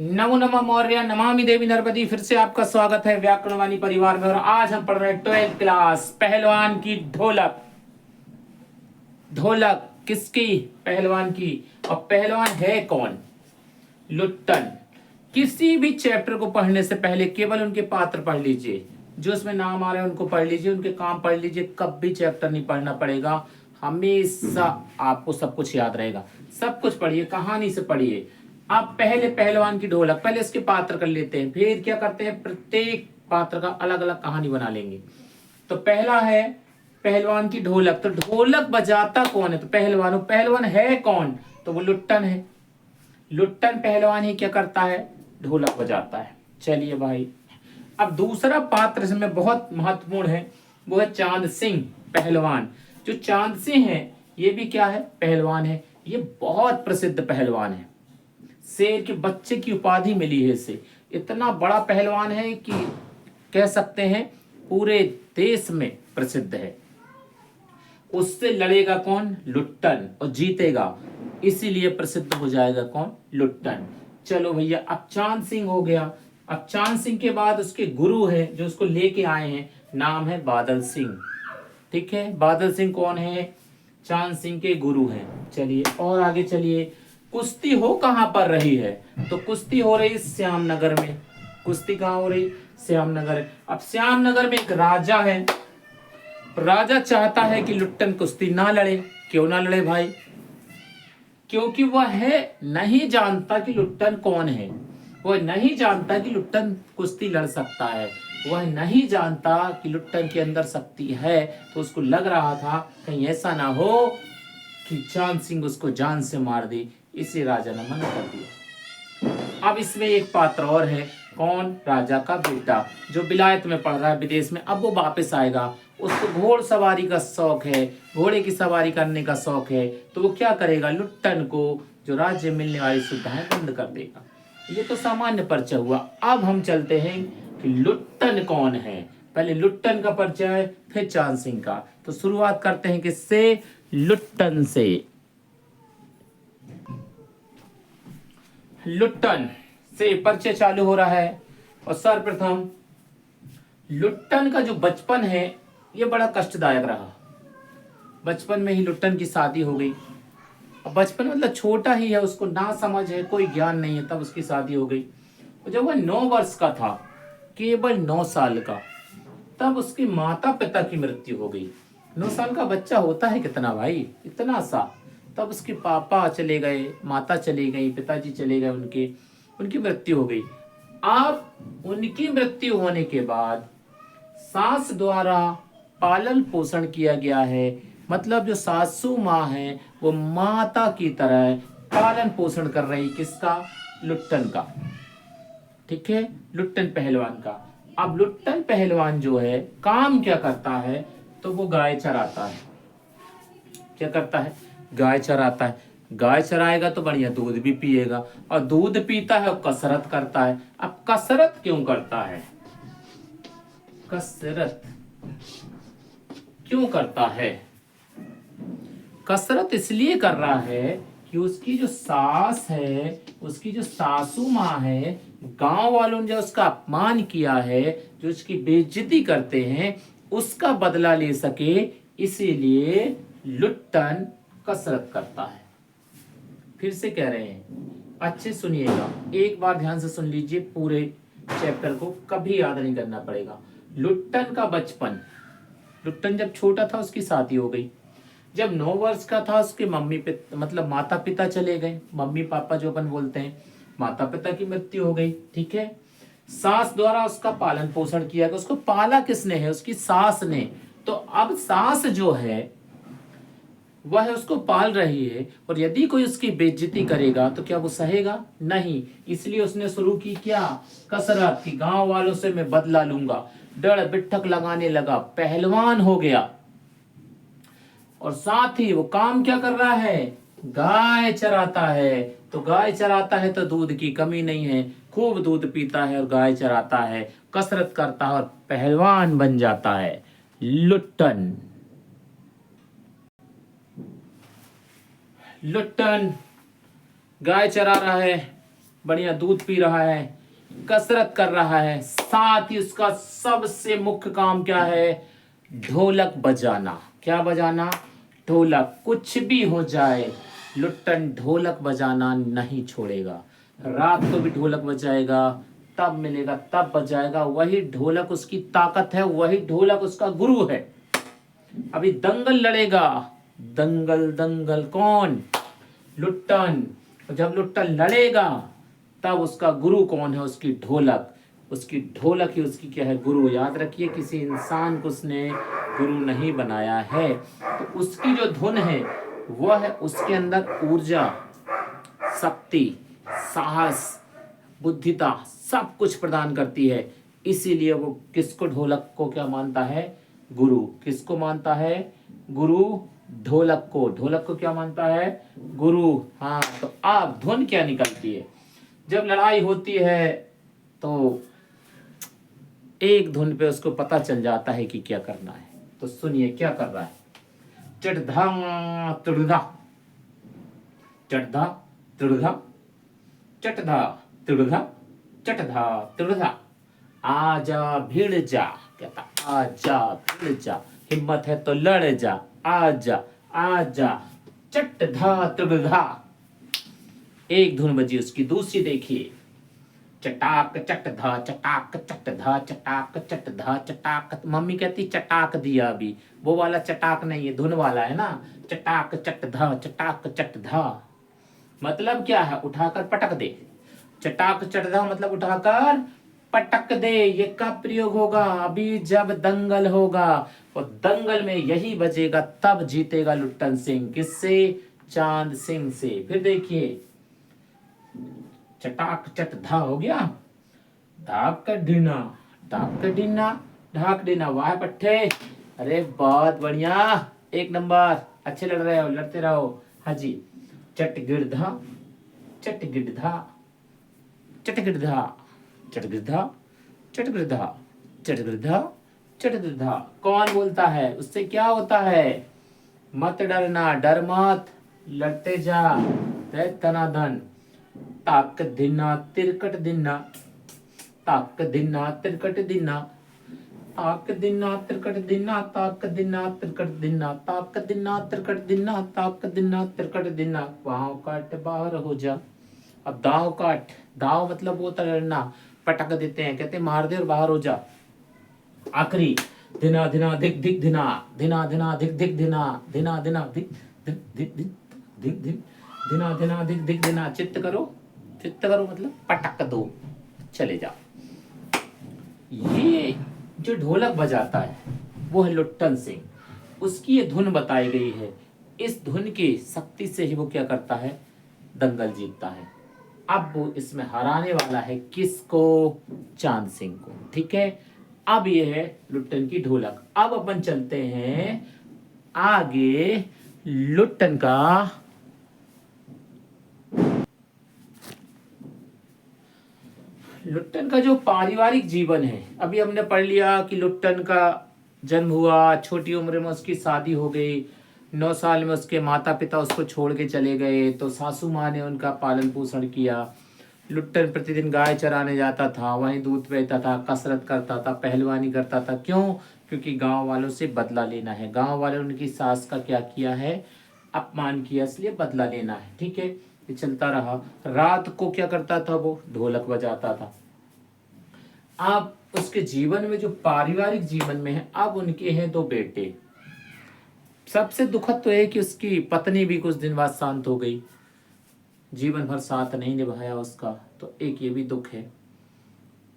नमो नमः मौर्य नमामि देवी नर्मदी। फिर से आपका स्वागत है व्याकरणवाणी परिवार में। और आज हम पढ़ रहे हैं 12th क्लास पहलवान की ढोलक। ढोलक किसकी? पहलवान की। और पहलवान है कौन? लुट्टन। किसी भी चैप्टर को पढ़ने से पहले केवल उनके पात्र पढ़ लीजिए, जो उसमें नाम आ रहे हैं उनको पढ़ लीजिए, उनके काम पढ़ लीजिए। कभी चैप्टर नहीं पढ़ना पड़ेगा, हमेशा आपको सब कुछ याद रहेगा। सब कुछ पढ़िए, कहानी से पढ़िए। आप पहले पहलवान की ढोलक, पहले इसके पात्र कर लेते हैं, फिर क्या करते हैं, प्रत्येक पात्र का अलग अलग कहानी बना लेंगे। तो पहला है पहलवान की ढोलक। तो ढोलक बजाता कौन है? तो पहलवान। पहलवान है कौन? तो वो लुट्टन है। लुट्टन पहलवान ही क्या करता है? ढोलक बजाता है। चलिए भाई, अब दूसरा पात्र इसमें बहुत महत्वपूर्ण है, वो है चांद सिंह पहलवान। जो चांद सिंह है ये भी क्या है? पहलवान है। ये बहुत प्रसिद्ध पहलवान है, शेर के बच्चे की उपाधि मिली है इसे। इतना बड़ा पहलवान है कि कह सकते हैं पूरे देश में प्रसिद्ध है। उससे लड़ेगा कौन? लुट्टन, और जीतेगा, इसीलिए प्रसिद्ध हो जाएगा कौन? लुट्टन। चलो भैया, अब चांद सिंह हो गया। अब चांद सिंह के बाद उसके गुरु है जो उसको लेके आए हैं, नाम है बादल सिंह। ठीक है, बादल सिंह कौन है? चांद सिंह के गुरु हैं। चलिए और आगे चलिए। कुश्ती हो कहां पर रही है? तो कुश्ती हो रही श्यामनगर में। कुश्ती कहां हो रही? श्यामनगर। अब श्यामनगर में एक राजा है। राजा चाहता है कि लुट्टन कुश्ती ना लड़े। क्यों ना लड़े भाई? क्योंकि वह है नहीं जानता कि लुट्टन कौन है। वह नहीं जानता कि लुट्टन कुश्ती लड़ सकता है। वह नहीं जानता कि लुट्टन के अंदर शक्ति है। तो उसको लग रहा था कहीं ऐसा ना हो कि चांद सिंह उसको जान से मार दे, इसे राजा ने मना कर दिया। अब इसमें एक पात्र और है। कौन? राजा का बेटा, जो विलायत में पढ़ रहा है, विदेश में। अब वो वापस आएगा, उसको घोड़ सवारी का शौक है, घोड़े की सवारी करने का शौक है। तो वो क्या करेगा? लुट्टन को जो राज्य मिलने वाली सुविधाएं बंद कर देगा। ये तो सामान्य परिचय हुआ। अब हम चलते हैं कि लुट्टन कौन है। पहले लुट्टन का परिचय, फिर चांद सिंह का। तो शुरुआत करते हैं किससे? लुट्टन से। लुट्टन से परिचय चालू हो रहा है। और सर्वप्रथम लुट्टन का जो बचपन है ये बड़ा कष्टदायक रहा। बचपन में ही लुट्टन की शादी हो गई। अब बचपन मतलब छोटा ही है, उसको ना समझ है, कोई ज्ञान नहीं है, तब उसकी शादी हो गई। और जब वह 9 वर्ष का था, केवल 9 साल का, तब उसके माता पिता की मृत्यु हो गई। 9 साल का बच्चा होता है कितना भाई? इतना सा। तब उसके पापा चले गए, माता चली गई, पिताजी चले गए, उनकी मृत्यु हो गई। अब उनकी मृत्यु होने के बाद सास द्वारा पालन पोषण किया गया है। मतलब जो सासू माँ है वो माता की तरह पालन पोषण कर रही। किसका? लुट्टन का। ठीक है, लुट्टन पहलवान का। अब लुट्टन पहलवान जो है काम क्या करता है? तो वो गाय चराता है। क्या करता है? गाय चराता है। गाय चराएगा तो बढ़िया दूध भी पिएगा, और दूध पीता है और कसरत करता है। अब कसरत क्यों करता है? कसरत क्यों करता है? कसरत इसलिए कर रहा है कि उसकी जो सास है, उसकी जो सासू माँ है, गांव वालों ने जो उसका अपमान किया है, जो उसकी बेइज्जती करते हैं, उसका बदला ले सके, इसीलिए लुट्टन कसरत करता है। फिर से कह रहे हैं, अच्छे सुनिएगा, एक बार ध्यान से सुन लीजिए, पूरे चैप्टर को कभी याद नहीं करना पड़ेगा। लुट्टन का बचपन। लुट्टन जब छोटा था उसकी शादी हो गई। जब 9 वर्ष का था उसके मतलब माता पिता चले गए। मम्मी पापा जो अपन बोलते हैं, माता पिता की मृत्यु हो गई। ठीक है, सास द्वारा उसका पालन पोषण किया गया। उसको पाला किसने है? उसकी सास ने। तो अब सास जो है वह उसको पाल रही है, और यदि कोई उसकी बेइज्जती करेगा तो क्या वो सहेगा? नहीं। इसलिए उसने शुरू की क्या? कसरत की। गांव वालों से मैं बदला लूंगा। डर बिठक लगाने लगा, पहलवान हो गया। और साथ ही वो काम क्या कर रहा है? गाय चराता है। तो गाय चराता है तो दूध की कमी नहीं है, खूब दूध पीता है और गाय चराता है, कसरत करता है और पहलवान बन जाता है। लुट्टन। लुट्टन गाय चरा रहा है, बढ़िया दूध पी रहा है, कसरत कर रहा है, साथ ही उसका सबसे मुख्य काम क्या है? ढोलक बजाना। क्या बजाना? ढोलक। कुछ भी हो जाए लुट्टन ढोलक बजाना नहीं छोड़ेगा। रात को भी ढोलक बजाएगा, तब मिलेगा तब बजाएगा। वही ढोलक उसकी ताकत है, वही ढोलक उसका गुरु है। अभी दंगल लड़ेगा, दंगल दंगल कौन? लुट्टन। जब लुट्टन लड़ेगा तब उसका गुरु कौन है? उसकी ढोलक। उसकी ढोलक ही उसकी क्या है? गुरु। याद रखिए, किसी इंसान को उसने गुरु नहीं बनाया है, तो उसकी जो धुन है वह है उसके अंदर ऊर्जा, शक्ति, साहस, बुद्धिता सब कुछ प्रदान करती है। इसीलिए वो किसको, ढोलक को क्या मानता है? गुरु। किसको मानता है? गुरु। ढोलक को। ढोलक को क्या मानता है? गुरु। हाँ, तो अब धुन क्या निकलती है? जब लड़ाई होती है तो एक धुन पे उसको पता चल जाता है कि क्या करना है। तो सुनिए क्या कर रहा है। चढ़धा तुड़धा, चढ़धा तुड़धा, चटधा तुड़धा, चटधा तुड़धा। आजा भिड़ जा, कहता आजा भिड़ जा, हिम्मत है तो लड़ जा, आजा आजा, चटधा तुड़धा। एक धुन बजी उसकी। दूसरी देखिए, चटाक चटधा, चटाक चटधा, चटाक चटधा, चटाक। मम्मी कहती चटाक दिया अभी, वो वाला चटाक नहीं है, धुन वाला है ना। चटाक चटधा, चटाक चटधा मतलब क्या है? उठाकर पटक दे। चटाक चटधा मतलब उठाकर पटक दे। ये कब प्रयोग होगा? अभी जब दंगल होगा, और दंगल में यही बजेगा, तब जीतेगा लुट्टन सिंह। किससे? चांद सिंह से। फिर देखिए, चटाक चटधा हो गया। ढाक डिना, ढाक डिना, ढाक डिना। वाह पट्टे, अरे बहुत बढ़िया, एक नंबर। अच्छे लड़ रहे हो, लड़ते रहो। हाँ जी। चट गिरधा, चट गिरधा, चट गिरधा, चट गिरधा, चट गिरधा, चट गिरधा, चट गिरधा। कौन बोलता है? उससे क्या होता है? मत डरना, डर मत, लड़ते जा, तनाधन। ताक दिना तिरकट दिना, ताक दिना तिरकट दिना, ताक दिना तिरकट दिना, ताक दिना तिरकट दिना, ताक दिना तिरकट दिना, ताक दिना तिरकट दिना। पाँव काट बाहर हो जा। अब दाव काट। दाव मतलब वो लड़ना, पटक देते हैं, कहते मार दे और बाहर हो जा। आखिरी, धिना धिना धिक धिक धिना, धिना धिना धिक धिक धिना, धिना धिना धिक धिक धिक धिक धिक धिक, धिना धिना धिक धिक धिना। चित्त करो, चित्त करो मतलब पटक दो, चले जाओ। ये जो ढोलक बजाता है वो है लुट्टन सिंह। उसकी ये धुन बताई गई है। इस धुन की शक्ति से ही वो क्या करता है? दंगल जीतता है। अब वो इसमें हराने वाला है किसको? चांद सिंह को। ठीक है, अब ये है लुट्टन की ढोलक। अब अपन चलते हैं आगे। लुट्टन का जो पारिवारिक जीवन है, अभी हमने पढ़ लिया कि लुट्टन का जन्म हुआ, छोटी उम्र में उसकी शादी हो गई, 9 साल में उसके माता पिता उसको छोड़ के चले गए, तो सासू माँ ने उनका पालन पोषण किया। लुट्टन प्रतिदिन गाय चराने जाता था, वहीं दूध बेचता था, कसरत करता था, पहलवानी करता था। क्यों? क्योंकि गांव वालों से बदला लेना है। गांव वालों ने उनकी सास का क्या किया है? अपमान किया, इसलिए बदला लेना है। ठीक है, ये चलता रहा। रात को क्या करता था? वो ढोलक बजाता था। अब उसके जीवन में जो पारिवारिक जीवन में है, अब उनके हैं 2 बेटे। सबसे दुखद तो है कि उसकी पत्नी भी कुछ दिन बाद शांत हो गई, जीवन भर साथ नहीं निभाया उसका, तो एक ये भी दुख है।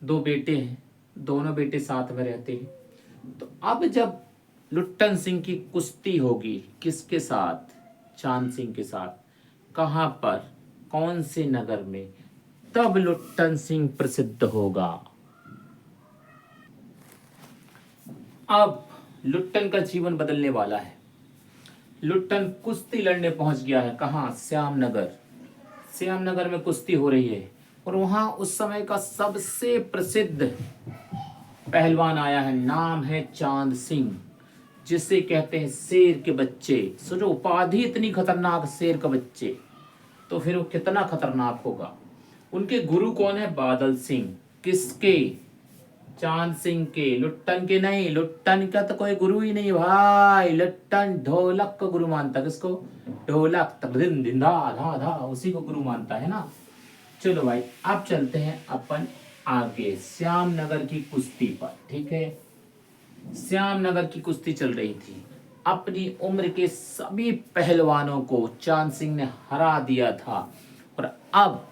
2 बेटे हैं, दोनों बेटे साथ में रहते हैं। तो अब जब लुट्टन सिंह की कुश्ती होगी, किसके साथ? चांद सिंह के साथ। कहाँ पर? कौन से नगर में? तब लुट्टन सिंह प्रसिद्ध होगा। अब लुट्टन का जीवन बदलने वाला है। लुट्टन कुश्ती लड़ने पहुंच गया है। कहाँ? श्यामनगर। श्यामनगर में कुश्ती हो रही है, और वहां उस समय का सबसे प्रसिद्ध पहलवान आया है। नाम है चांद सिंह, जिसे कहते हैं शेर के बच्चे। सोचो, उपाधि इतनी खतरनाक, शेर का बच्चे, तो फिर वो कितना खतरनाक होगा। उनके गुरु कौन है? बादल सिंह। किसके? चांद सिंह के। लुट्टन के नहीं, लुट्टन का तो कोई गुरु ही नहीं भाई। लुट्टन ढोलक को गुरु मानता। किसको? ढोलक। तक दिन दिन धा धा धा, उसी को गुरु मानता है ना। चलो भाई, अब चलते हैं अपन आगे श्यामनगर की कुश्ती पर। ठीक है, श्यामनगर की कुश्ती चल रही थी। अपनी उम्र के सभी पहलवानों को चांद सिंह ने हरा दिया था और अब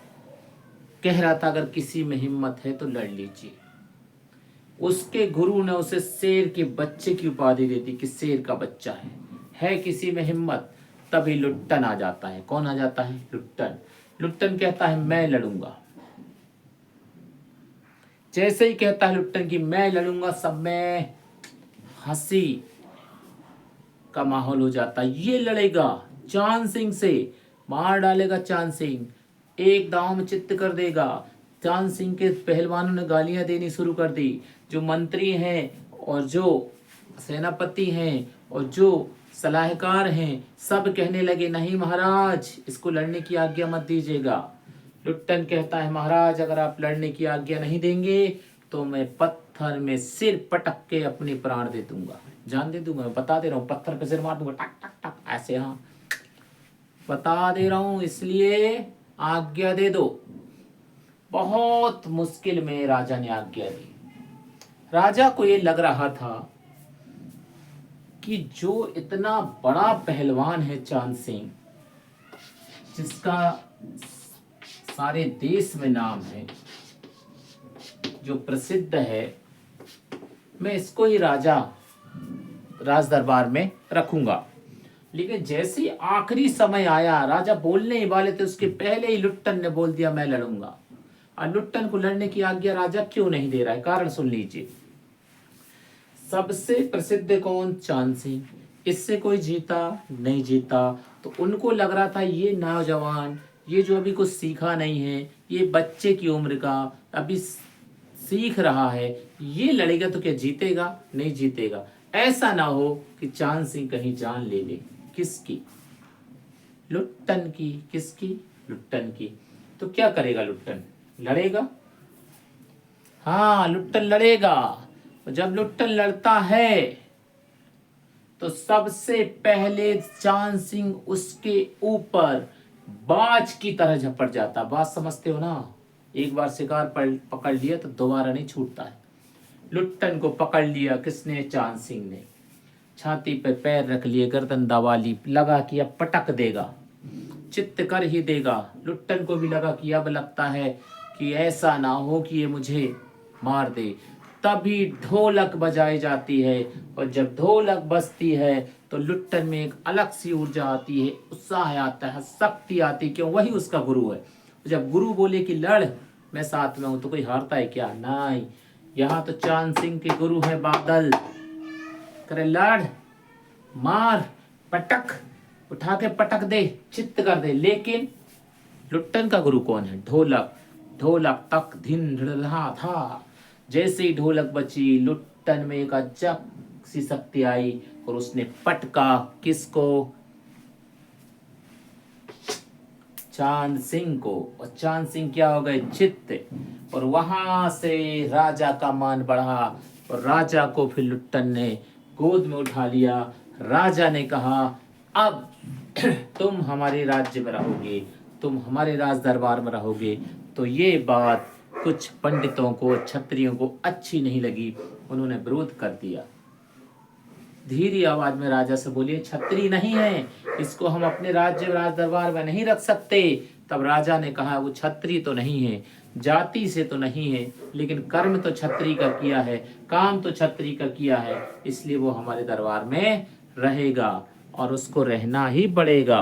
कह रहा था अगर किसी में हिम्मत है तो लड़ लीजिए। उसके गुरु ने उसे शेर के बच्चे की उपाधि दे दी कि शेर का बच्चा है किसी में हिम्मत। तभी लुट्टन आ जाता है। कौन आ जाता है? लुट्टन। लुट्टन कहता है मैं लड़ूंगा। जैसे ही कहता है लुट्टन की मैं लड़ूंगा, सब में हंसी का माहौल हो जाता है। ये लड़ेगा चांद सिंह से, मार डालेगा चांद सिंह, एक दांव में चित्त कर देगा। चांद सिंह के पहलवानों ने गालियां देनी शुरू कर दी। जो मंत्री हैं और जो सेनापति हैं और जो सलाहकार हैं, सब कहने लगे नहीं महाराज, इसको लड़ने की आज्ञा मत दीजिएगा। लुट्टन कहता है महाराज अगर आप लड़ने की आज्ञा नहीं देंगे तो मैं पत्थर में सिर पटक के अपने प्राण दे दूंगा, जान दे दूंगा। मैं बता दे रहा हूँ, पत्थर पे सिर मार दूंगा, टक टक टक ऐसे। हाँ, बता दे रहा हूँ, इसलिए आज्ञा दे दो। बहुत मुश्किल में राजा ने आज्ञा दी। राजा को ये लग रहा था कि जो इतना बड़ा पहलवान है चांद सिंह, जिसका सारे देश में नाम है, जो प्रसिद्ध है, मैं इसको ही राज दरबार में रखूंगा। लेकिन जैसे ही आखिरी समय आया, राजा बोलने ही वाले थे, उसके पहले ही लुट्टन ने बोल दिया मैं लड़ूंगा। और लुट्टन को लड़ने की आज्ञा राजा क्यों नहीं दे रहा है? कारण सुन लीजिए। सबसे प्रसिद्ध कौन? चांद सिंह। इससे कोई जीता नहीं जीता, तो उनको लग रहा था ये नौजवान, ये जो अभी कुछ सीखा नहीं है, ये बच्चे की उम्र का अभी सीख रहा है, ये लड़ेगा तो क्या जीतेगा? नहीं जीतेगा। ऐसा ना हो कि चांद सिंह कहीं जान ले ले। किसकी? लुट्टन की। किसकी? लुट्टन की। तो क्या करेगा लुट्टन? लड़ेगा। हाँ, लुट्टन लड़ेगा। जब लुट्टन लड़ता है तो सबसे पहले चांद सिंह उसके ऊपर बाज की तरह झपट जाता। बाज समझते हो ना? एक बार शिकार पकड़ लिया तो दोबारा नहीं छूटता है। लुट्टन को पकड़ लिया किसने? चांद सिंह ने। छाती पे पैर रख लिए, गर्दन दबा ली, लगा कि अब पटक देगा, चित्त कर ही देगा। लुट्टन को भी लगा कि अब लगता है कि ऐसा ना हो कि ये मुझे मार दे। तभी ढोलक बजाई जाती है, और जब ढोलक बजती है तो लुट्टन में एक अलग सी ऊर्जा आती है, उत्साह आता है, शक्ति आती है। क्यों? वही उसका गुरु है। जब गुरु बोले कि लड़, मैं साथ में हूं, तो कोई हारता है क्या? नहीं। यहाँ तो चांद सिंह के गुरु है बादल। करे लड़, मार, पटक, उठा के पटक दे, चित्त कर दे। लेकिन लुट्टन का गुरु कौन है? ढोलक। ढोलक तक धिन रहा था। जैसे ही ढोलक बची, लुट्टन में एक अजब सी शक्ति आई और उसने पटका। किसको? चांद सिंह को। और चांद सिंह क्या हो गए? चित्त। और वहां से राजा का मान बढ़ा और राजा को फिर लुट्टन ने गोद में उठा लिया। राजा ने कहा अब तुम हमारे राज्य में रहोगे, तुम हमारे राज दरबार में रहोगे। तो ये बात कुछ पंडितों को, क्षत्रियों को अच्छी नहीं लगी। उन्होंने विरोध कर दिया। धीरे आवाज में राजा से बोलिए, छत्री नहीं है, इसको हम अपने राज्य राज दरबार में नहीं रख सकते। तब राजा ने कहा वो छत्री तो नहीं है, जाति से तो नहीं है, लेकिन कर्म तो छत्री का किया है, काम तो छत्री का किया है, इसलिए वो हमारे दरबार में रहेगा और उसको रहना ही पड़ेगा।